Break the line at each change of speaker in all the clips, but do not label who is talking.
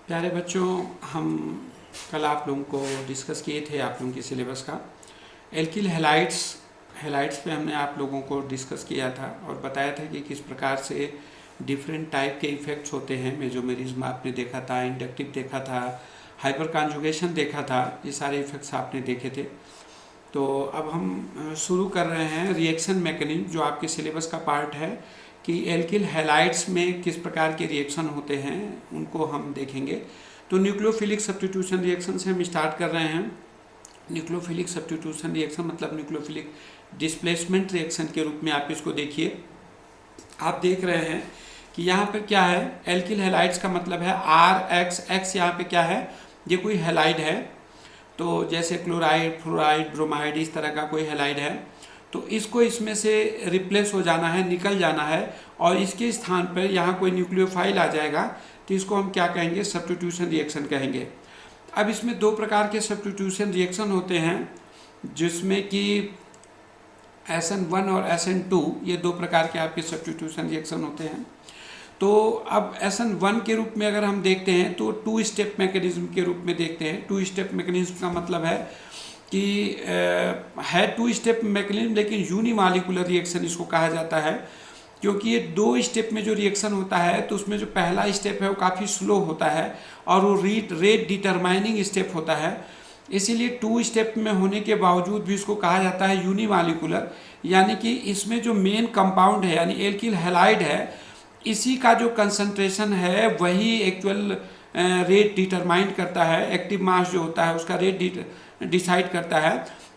प्यारे बच्चों, हम कल आप लोगों को डिस्कस किए थे आप लोगों के सिलेबस का एल्किल हैलाइड्स पे हमने आप लोगों को डिस्कस किया था और बताया था कि किस प्रकार से डिफरेंट टाइप के इफ़ेक्ट्स होते हैं। मेसोमेरिज्म आपने देखा था, इंडक्टिव देखा था, हाइपर कॉन्जुगेशन देखा था, ये सारे इफ़ेक्ट्स आपने देखे थे। तो अब हम शुरू कर रहे हैं रिएक्शन मैकेनिज्म, जो आपके सिलेबस का पार्ट है कि एल्किल हैलाइड्स में किस प्रकार के रिएक्शन होते हैं उनको हम देखेंगे। तो न्यूक्लियोफिलिक सब्स्टिट्यूशन रिएक्शन से हम स्टार्ट कर रहे हैं। न्यूक्लियोफिलिक सब्स्टिट्यूशन रिएक्शन मतलब न्यूक्लियोफिलिक डिस्प्लेसमेंट रिएक्शन के रूप में आप इसको देखिए। आप देख रहे हैं कि यहाँ पर क्या है, एल्किल हैलाइड्स का मतलब है RX यहाँ पे क्या है, ये कोई हैलाइड है। तो जैसे क्लोराइड, फ्लोराइड, ब्रोमाइड, इस तरह का कोई हैलाइड है, तो इसको इसमें से रिप्लेस हो जाना है, निकल जाना है और इसके स्थान पर यहाँ कोई न्यूक्लियोफाइल आ जाएगा, तो इसको हम क्या कहेंगे, सब्स्टिट्यूशन रिएक्शन कहेंगे। अब इसमें दो प्रकार के सब्स्टिट्यूशन रिएक्शन होते हैं, जिसमें कि SN1 और SN2, ये दो प्रकार के आपके सब्स्टिट्यूशन रिएक्शन होते हैं। तो अब SN1 के रूप में अगर हम देखते हैं तो टू स्टेप मैकेनिज्म के रूप में देखते हैं। टू स्टेप मैकेनिज्म का मतलब है कि है टू स्टेप मैकेनिज्म, लेकिन यूनिमॉलिक्यूलर रिएक्शन इसको कहा जाता है, क्योंकि ये दो स्टेप में जो रिएक्शन होता है तो उसमें जो पहला स्टेप है वो काफ़ी स्लो होता है और वो रेट डिटरमाइनिंग स्टेप होता है। इसीलिए टू स्टेप में होने के बावजूद भी इसको कहा जाता है यूनिमॉलिक्यूलर, यानी कि इसमें जो मेन कंपाउंड है यानी एल्किल हैलाइड है, इसी का जो कंसंट्रेशन है वही एक्चुअल रेट डिटरमाइन करता है, एक्टिव मास जो होता है उसका रेट डिसाइड करता है,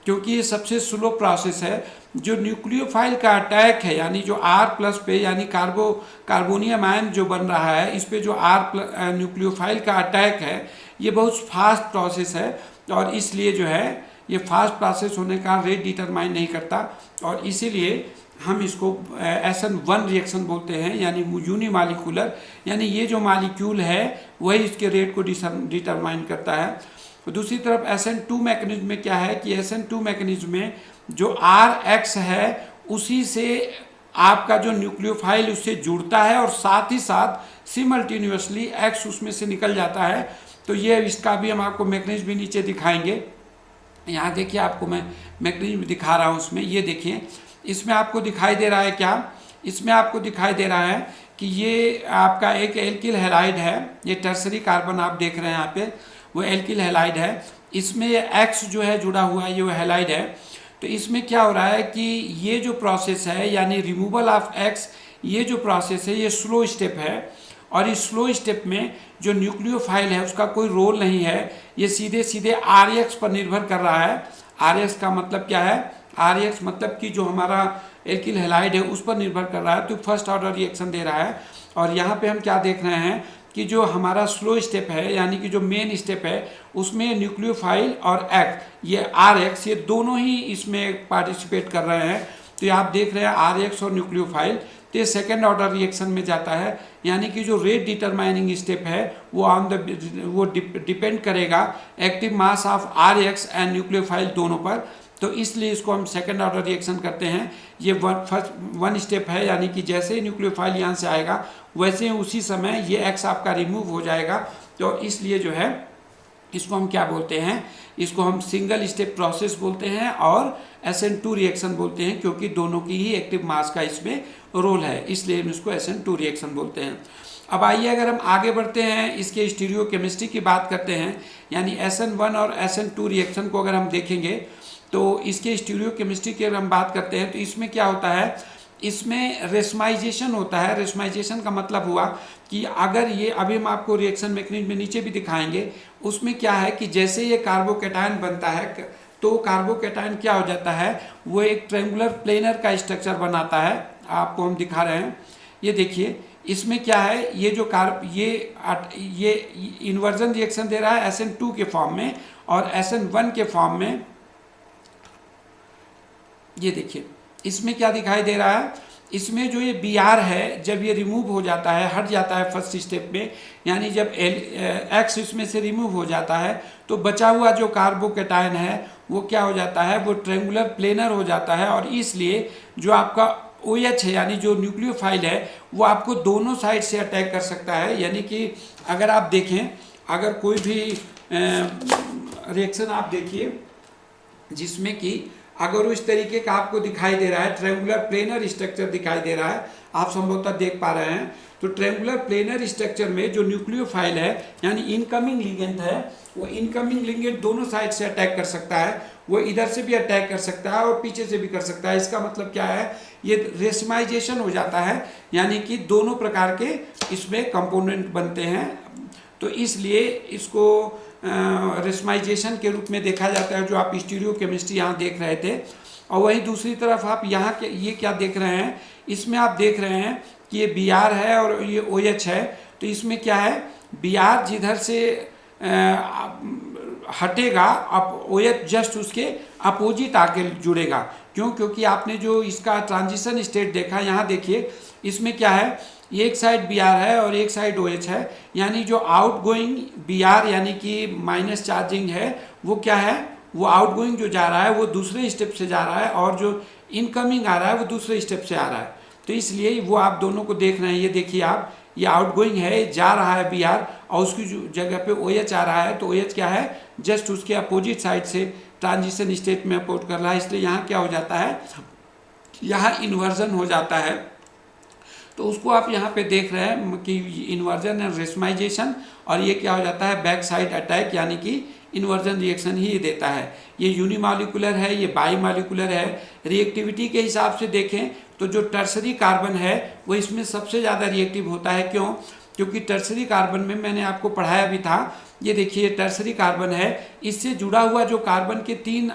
क्योंकि ये सबसे स्लो प्रोसेस है। जो न्यूक्लियोफाइल का अटैक है, यानी जो R+ पे यानी कार्बोनियम आयन जो बन रहा है, इस पे जो न्यूक्लियोफाइल का अटैक है, ये बहुत फास्ट प्रोसेस है और इसलिए जो है ये फास्ट प्रोसेस होने का रेट डिटरमाइन नहीं करता और इसीलिए हम इसको SN1 रिएक्शन बोलते हैं, यानी यूनिमॉलिक्यूलर, यानी ये जो मॉलिक्यूल है वही इसके रेट को डिटरमाइन करता है। दूसरी तरफ SN2 मैकेनिज्म में क्या है कि SN2 मैकेनिज्म में जो RX है उसी से आपका जो न्यूक्लियोफाइल उससे जुड़ता है और साथ ही साथ सिमल्टेनियसली X उसमें से निकल जाता है। तो ये इसका भी हम आपको मैकेनिज्म भी नीचे दिखाएंगे। यहाँ देखिए, आपको मैं मैकेनिज्म दिखा रहा हूँ उसमें, ये देखिए इसमें आपको दिखाई दे रहा है क्या, इसमें आपको दिखाई दे रहा है कि ये आपका एक एल्किल हैलाइड है, ये टर्सरी कार्बन आप देख रहे हैं यहाँ पे, वो एल्किल हैलाइड है। इसमें ये X जो है जुड़ा हुआ है, ये वो हैलाइड है। तो इसमें क्या हो रहा है कि ये जो प्रोसेस है यानी रिमूवल ऑफ X, ये जो प्रोसेस है ये स्लो स्टेप है और इस स्लो स्टेप में जो न्यूक्लियोफाइल है उसका कोई रोल नहीं है, ये सीधे सीधे RX पर निर्भर कर रहा है। RX का मतलब क्या है, RX मतलब कि जो हमारा एल्किल हैलाइड है उस पर निर्भर कर रहा है, तो फर्स्ट ऑर्डर रिएक्शन दे रहा है। और यहाँ पे हम क्या देख रहे हैं कि जो हमारा स्लो स्टेप है यानी कि जो मेन स्टेप है उसमें न्यूक्लियोफाइल और X, ये RX, ये दोनों ही इसमें पार्टिसिपेट कर रहे हैं। तो ये आप देख रहे हैं RX और न्यूक्लियोफाइल, तो ये सेकेंड ऑर्डर रिएक्शन में जाता है, यानी कि जो रेट डिटरमाइनिंग स्टेप है वो डिपेंड करेगा active mass of RX and nucleophile दोनों पर। तो इसलिए इसको हम सेकेंड ऑर्डर रिएक्शन करते हैं। ये वन स्टेप है, यानी कि जैसे ही न्यूक्लियोफाइल यहाँ से आएगा वैसे ही उसी समय ये X आपका रिमूव हो जाएगा। तो इसलिए जो है इसको हम क्या बोलते हैं, इसको हम सिंगल स्टेप प्रोसेस बोलते हैं और SN2 रिएक्शन बोलते हैं, क्योंकि दोनों की ही एक्टिव मास का इसमें रोल है, इसलिए हम इसको SN2 रिएक्शन बोलते हैं। अब आइए अगर हम आगे बढ़ते हैं, इसके स्टीरियोकेमिस्ट्री की बात करते हैं, यानी SN1 और SN2 रिएक्शन को अगर हम देखेंगे तो इसके स्टीरियोकेमिस्ट्री की अगर हम बात करते हैं तो इसमें क्या होता है, इसमें रेशमाइजेशन होता है। रेशमाइजेशन का मतलब हुआ कि अगर ये, अभी हम आपको रिएक्शन मैकेनिज्म में नीचे भी दिखाएंगे, उसमें क्या है कि जैसे ये कार्बोकैटायन बनता है तो कार्बोकैटायन क्या हो जाता है, वो एक ट्रायंगुलर प्लेनर का स्ट्रक्चर बनाता है। आपको हम दिखा रहे हैं, ये देखिए इसमें क्या है, ये जो ये इन्वर्जन रिएक्शन दे रहा है SN2 के फॉर्म में और SN1 के फॉर्म में। ये देखिए इसमें क्या दिखाई दे रहा है, इसमें जो ये Br है जब ये रिमूव हो जाता है, हट जाता है फर्स्ट स्टेप में, यानी जब X इसमें से रिमूव हो जाता है तो बचा हुआ जो कार्बोकैटायन है वो क्या हो जाता है, वो ट्रायंगुलर प्लेनर हो जाता है और इसलिए जो आपका OH है यानी जो न्यूक्लियोफाइल है वो आपको दोनों साइड से अटैक कर सकता है। यानी कि अगर आप देखें अगर कोई भी रिएक्शन आप देखिए जिसमें कि अगर वो इस तरीके का आपको दिखाई दे रहा है, ट्रायंगुलर प्लेनर स्ट्रक्चर दिखाई दे रहा है, आप संभवतः देख पा रहे हैं, तो ट्रायंगुलर प्लेनर स्ट्रक्चर में जो न्यूक्लियोफाइल है यानी इनकमिंग लिगेंड है, वो इनकमिंग लिगेंड दोनों साइड से अटैक कर सकता है, वो इधर से भी अटैक कर सकता है और पीछे से भी कर सकता है। इसका मतलब क्या है, ये रेशमाइजेशन हो जाता है, यानी कि दोनों प्रकार के इसमें कंपोनेंट बनते हैं, तो इसलिए इसको रेशमाइजेशन के रूप में देखा जाता है, जो आप स्टीरियो केमिस्ट्री यहाँ देख रहे थे। और वहीं दूसरी तरफ आप यहाँ के ये क्या देख रहे हैं, इसमें आप देख रहे हैं कि ये Br है और ये OH है, तो इसमें क्या है, Br जिधर से हटेगा, अब OH जस्ट उसके अपोजिट आके जुड़ेगा। क्यों? क्योंकि आपने जो इसका ट्रांजिशन स्टेट देखा, यहाँ देखिए इसमें क्या है, एक साइड Br है और एक साइड OH है, यानी जो आउट गोइंग Br यानी कि माइनस चार्जिंग है, वो क्या है, वो आउट गोइंग जो जा रहा है वो दूसरे स्टेप से जा रहा है, और जो इनकमिंग आ रहा है वो दूसरे स्टेप से आ रहा है। तो इसलिए वो आप दोनों को देख रहे हैं, ये देखिए आप, ये आउट गोइंग है, जा रहा है Br, और उसकी जो जगह पे OH आ रहा है, तो OH क्या है, जस्ट उसके अपोजिट साइड से ट्रांजिशन स्टेट में अपोर्ट कर रहा है, इसलिए यहाँ क्या हो जाता है, यहाँ इन्वर्जन हो जाता है। तो उसको आप यहाँ पे देख रहे हैं कि इन्वर्जन एंड रेशमाइजेशन, और ये क्या हो जाता है, बैक साइड अटैक, यानी कि इन्वर्जन रिएक्शन ही देता है। ये यूनिमॉलिक्यूलर है, ये बाईमॉलिक्यूलर है। रिएक्टिविटी के हिसाब से देखें तो जो टर्सरी कार्बन है वो इसमें सबसे ज़्यादा रिएक्टिव होता है। क्यों? क्योंकि टर्सरी कार्बन में मैंने आपको पढ़ाया भी था, ये देखिए टर्सरी कार्बन है, इससे जुड़ा हुआ जो कार्बन के 3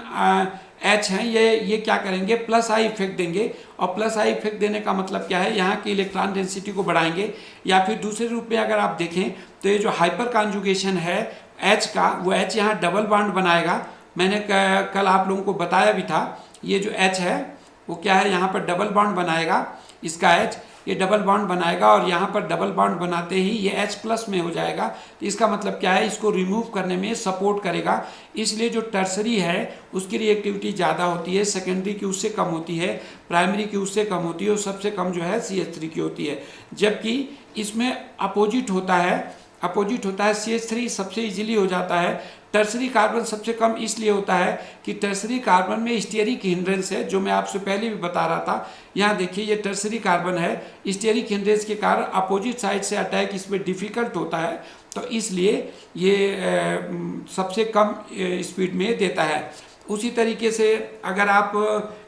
H हैं, ये क्या करेंगे, प्लस आई इफेक्ट देंगे, और प्लस आई इफेक्ट देने का मतलब क्या है, यहाँ की इलेक्ट्रॉन डेंसिटी को बढ़ाएंगे। या फिर दूसरे रूप में अगर आप देखें तो ये जो हाइपर कॉन्जुगेशन है H का, वो H यहाँ डबल बॉन्ड बनाएगा। मैंने कल आप लोगों को बताया भी था, ये जो H है वो क्या है, यहाँ पर डबल बॉन्ड बनाएगा, इसका H ये डबल बॉन्ड बनाएगा, और यहाँ पर डबल बॉन्ड बनाते ही ये H प्लस में हो जाएगा। तो इसका मतलब क्या है, इसको रिमूव करने में सपोर्ट करेगा। इसलिए जो टर्सरी है उसकी रिएक्टिविटी ज़्यादा होती है, सेकेंडरी की उससे कम होती है, प्राइमरी की उससे कम होती है, और सबसे कम जो है CH3 की होती है। जबकि इसमें अपोजिट होता है, CH3 सबसे इजीली हो जाता है। टर्सरी कार्बन सबसे कम इसलिए होता है कि टर्सरी कार्बन में स्टेरिक हिंड्रेंस है, जो मैं आपसे पहले भी बता रहा था। यहाँ देखिए ये टर्सरी कार्बन है, स्टेरिक हिंड्रेंस के कारण अपोजिट साइड से अटैक इसमें डिफिकल्ट होता है, तो इसलिए ये सबसे कम स्पीड में देता है। उसी तरीके से अगर आप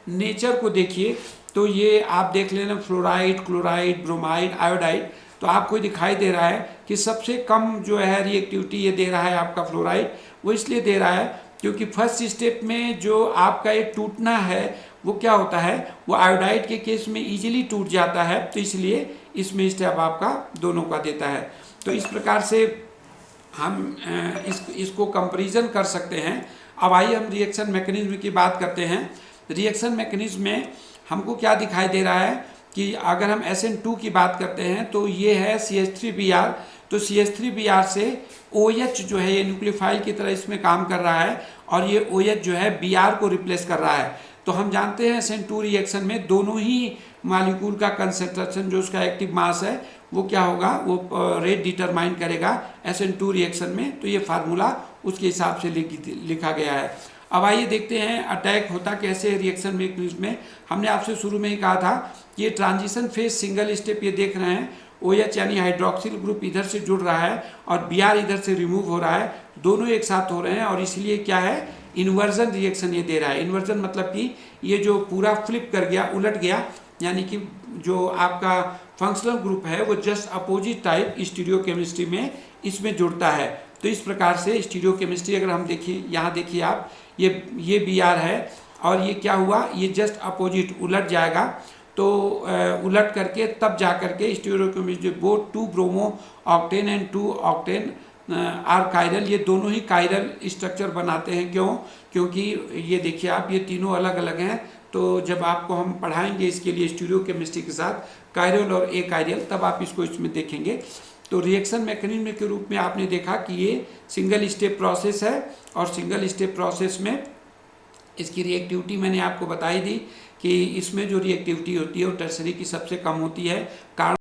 नेचर को देखिए तो ये आप देख लेना, फ्लोराइड, क्लोराइड, ब्रोमाइड, आयोडाइड, तो आपको दिखाई दे रहा है कि सबसे कम जो है रिएक्टिविटी ये दे रहा है आपका फ्लोराइड। वो इसलिए दे रहा है क्योंकि फर्स्ट स्टेप में जो आपका ये टूटना है वो क्या होता है, वो आयोडाइड के केस में इजीली टूट जाता है, तो इसलिए इसमें स्टेप आपका दोनों का देता है। तो इस प्रकार से हम इसको कंपैरिजन कर सकते हैं। अब आइए हम रिएक्शन मैकेनिज्म की बात करते हैं। रिएक्शन मैकेनिज्म में हमको क्या दिखाई दे रहा है कि अगर हम SN2 की बात करते हैं तो ये है CH3Br, तो CH3Br से OH जो है ये न्यूक्लियोफाइल की तरह इसमें काम कर रहा है, और ये OH जो है Br को रिप्लेस कर रहा है। तो हम जानते हैं SN2 रिएक्शन में दोनों ही मॉलिक्यूल का कंसंट्रेशन, जो उसका एक्टिव मास है वो क्या होगा, वो रेट डिटरमाइन करेगा SN2 रिएक्शन में। तो ये फार्मूला उसके हिसाब से लिखा गया है। अब आइए देखते हैं अटैक होता कैसे रिएक्शन मैकेनिज्म में। हमने आपसे शुरू में ही कहा था कि ये ट्रांजिशन फेज सिंगल स्टेप, ये देख रहे हैं OH यानी हाइड्रोक्सिल ग्रुप इधर से जुड़ रहा है और Br इधर से रिमूव हो रहा है, दोनों एक साथ हो रहे हैं, और इसलिए क्या है, इन्वर्जन रिएक्शन ये दे रहा है। इन्वर्जन मतलब कि ये जो पूरा फ्लिप कर गया, उलट गया, यानी कि जो आपका फंक्शनल ग्रुप है वो just opposite type stereo chemistry में इसमें जुड़ता है। तो इस प्रकार से स्टीरियो केमिस्ट्री अगर हम देखिए, यहाँ देखिए आप, ये Br है और ये क्या हुआ, ये जस्ट अपोजिट उलट जाएगा। तो उलट करके तब जा करके stereochemistry, both 2 bromooctane and 2 octane are chiral, ये दोनों ही कायरल स्ट्रक्चर बनाते हैं। क्यों? क्योंकि ये देखिए आप, ये तीनों अलग अलग हैं। तो जब आपको हम पढ़ाएंगे इसके लिए स्टीरियो केमिस्ट्री के साथ कायरल और ए कायरल, तब आप इसको इसमें देखेंगे। तो रिएक्शन मैकेनिज्म के रूप में आपने देखा कि ये सिंगल स्टेप प्रोसेस है, और सिंगल स्टेप प्रोसेस में इसकी रिएक्टिविटी मैंने आपको बताई दी कि इसमें जो रिएक्टिविटी होती है वो टर्सरी की सबसे कम होती है। कारण